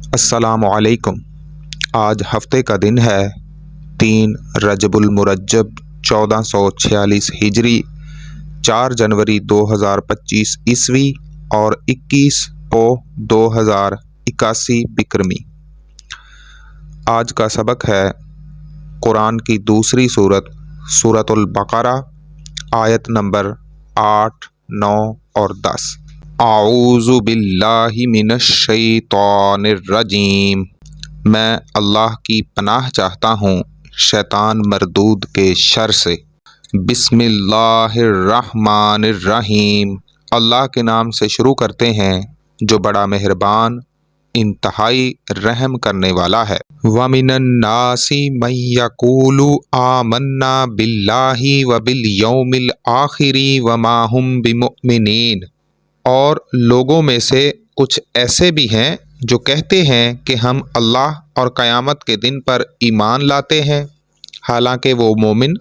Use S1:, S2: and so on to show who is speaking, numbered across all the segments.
S1: السلام علیکم۔ آج ہفتے کا دن ہے 3 رجب المرجب 1446 ہجری، 4 جنوری 2025 عیسوی اور 21 پو 2081 بکرمی۔ آج کا سبق ہے قرآن کی دوسری سورت سورۃ البقرہ، آیت نمبر 8، 9 اور 10۔ اعوذ باللہ من الشیطان الرجیم، میں اللہ کی پناہ چاہتا ہوں شیطان مردود کے شر سے۔ بسم اللہ الرحمن الرحیم، اللہ کے نام سے شروع کرتے ہیں جو بڑا مہربان انتہائی رحم کرنے والا ہے۔ وَمِنَ النَّاسِ مَن يَقُولُ آمَنَّا بِاللَّهِ وَبِالْيَوْمِ الْآخِرِ وَمَا هُمْ بِمُؤْمِنِينَ، اور لوگوں میں سے کچھ ایسے بھی ہیں جو کہتے ہیں کہ ہم اللہ اور قیامت کے دن پر ایمان لاتے ہیں، حالانکہ وہ مومن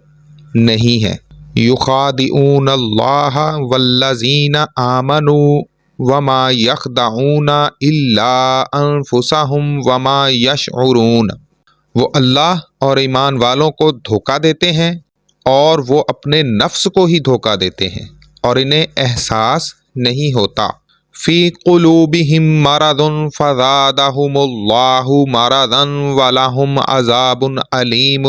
S1: نہیں ہیں۔ یخادعون اللہ والذین آمنوا وما یخدعون الا انفسهم وما یشعرون، وہ اللہ اور ایمان والوں کو دھوکہ دیتے ہیں اور وہ اپنے نفس کو ہی دھوکہ دیتے ہیں اور انہیں احساس نہیں ہوتا۔ فی قلوبہم مرض فزادہم اللہ مرضا ولہم عذاب علیم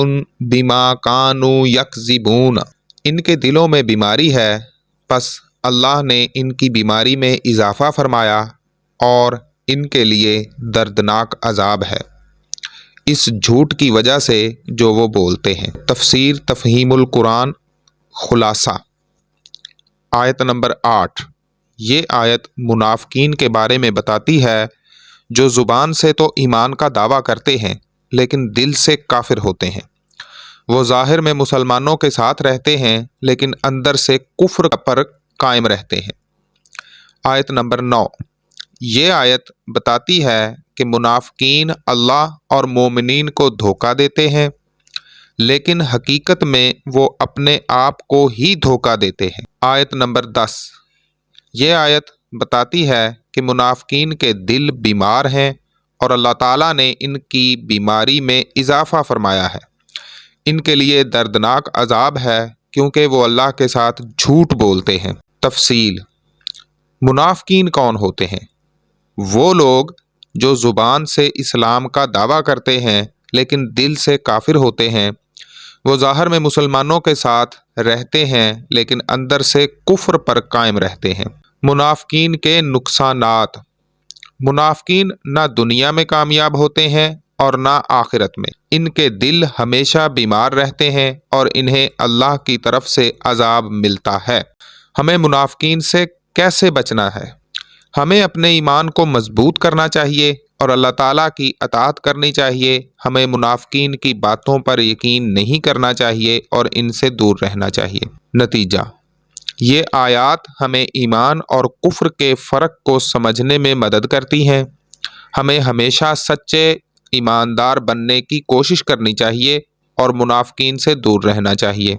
S1: بما کانوا یکذبون، ان کے دلوں میں بیماری ہے، پس اللہ نے ان کی بیماری میں اضافہ فرمایا اور ان کے لیے دردناک عذاب ہے اس جھوٹ کی وجہ سے جو وہ بولتے ہیں۔ تفسیر تفہیم القرآن خلاصہ، آیت نمبر 8۔ یہ آیت منافقین کے بارے میں بتاتی ہے جو زبان سے تو ایمان کا دعویٰ کرتے ہیں لیکن دل سے کافر ہوتے ہیں۔ وہ ظاہر میں مسلمانوں کے ساتھ رہتے ہیں لیکن اندر سے کفر پر قائم رہتے ہیں۔ آیت نمبر 9۔ یہ آیت بتاتی ہے کہ منافقین اللہ اور مومنین کو دھوکہ دیتے ہیں لیکن حقیقت میں وہ اپنے آپ کو ہی دھوکہ دیتے ہیں۔ آیت نمبر 10۔ یہ آیت بتاتی ہے کہ منافقین کے دل بیمار ہیں اور اللہ تعالیٰ نے ان کی بیماری میں اضافہ فرمایا ہے، ان کے لیے دردناک عذاب ہے کیونکہ وہ اللہ کے ساتھ جھوٹ بولتے ہیں۔ تفصیل، منافقین کون ہوتے ہیں؟ وہ لوگ جو زبان سے اسلام کا دعویٰ کرتے ہیں لیکن دل سے کافر ہوتے ہیں۔ وہ ظاہر میں مسلمانوں کے ساتھ رہتے ہیں لیکن اندر سے کفر پر قائم رہتے ہیں۔ منافقین کے نقصانات۔ منافقین نہ دنیا میں کامیاب ہوتے ہیں اور نہ آخرت میں، ان کے دل ہمیشہ بیمار رہتے ہیں اور انہیں اللہ کی طرف سے عذاب ملتا ہے۔ ہمیں منافقین سے کیسے بچنا ہے؟ ہمیں اپنے ایمان کو مضبوط کرنا چاہیے اور اللہ تعالیٰ کی اطاعت کرنی چاہیے۔ ہمیں منافقین کی باتوں پر یقین نہیں کرنا چاہیے اور ان سے دور رہنا چاہیے۔ نتیجہ، یہ آیات ہمیں ایمان اور کفر کے فرق کو سمجھنے میں مدد کرتی ہیں۔ ہمیں ہمیشہ سچے ایماندار بننے کی کوشش کرنی چاہیے اور منافقین سے دور رہنا چاہیے۔